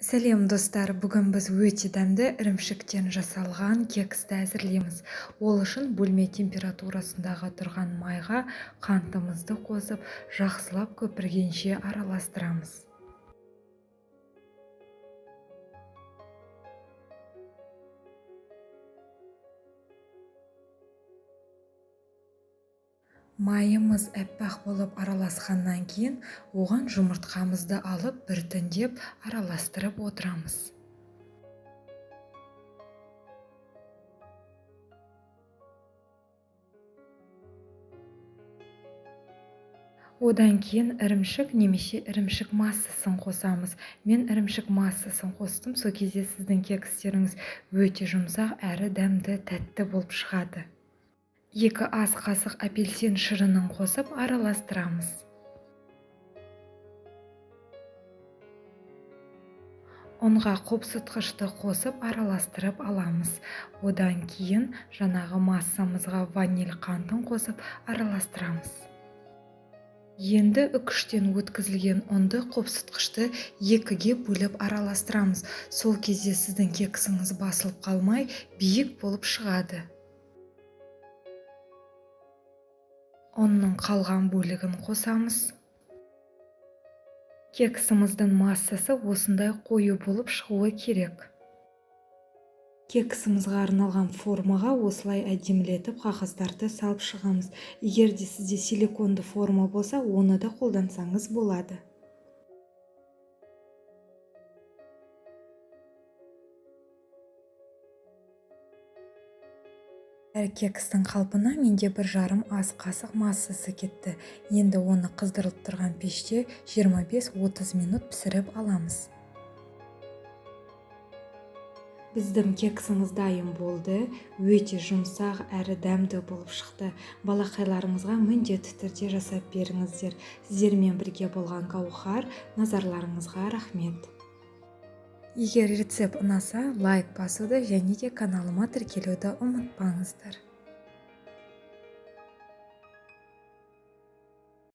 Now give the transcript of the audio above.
Сәлем достар, бүгін біз өте дәмді ірімшіктен жасалған кексті әзірлейміз. Ол үшін бөлме температурасындағы тұрған майға қантымызды қосып, жақсылап көпіргенше араластырамыз. Майымыз әппақ болып араласқаннан кейін, оған жұмыртқамызды алып біртіндеп араластырып отырамыз. Одан кейін ірімшік немесе ірімшік массасын қосамыз. Мен ірімшік массасын қостым, сол кезде сіздің кекстеріңіз өте жұмсақ әрі дәмді, тәтті болып шығады. 2 ас қасық апельсин шырынын қосып араластырамыз. Ұнға қопсытқышты қосып араластырып аламыз. Одан кейін жаңағы массамызға ваниль қантын қосып араластырамыз. Енді үкіштен өткізілген ұнды қопсытқышты 2-ге бөліп араластырамыз. Сол кезде сіздің кексіңіз басылып қалмай, биік болып шығады. Ұнның қалған бөлігін қосамыз. Кексіміздің массасы осындай қою болып шығуы керек. Кексімізге арналған формаға осылай әдемілетіп қағаздарды салып шығамыз. Егер де сізде силиконды форма болса, оны да қолдансаңыз болады. Әр кекстің қалпына менде 1,5 ас қасық массасы кетті. Енді оны қыздырылып тұрған пеште 25-30 минут пісіріп аламыз. Біздің кексіміз дайын болды. Өте жұмсақ әрі дәмді болып шықты. Балақайларыңызға міндетті түрде жасап беріңіздер. Сіздермен бірге болған Гаухар, назарларыңызға рахмет. Егер рецепт ұнаса, лайк басуды және де каналыма тіркелуді ұмытпаңыздар.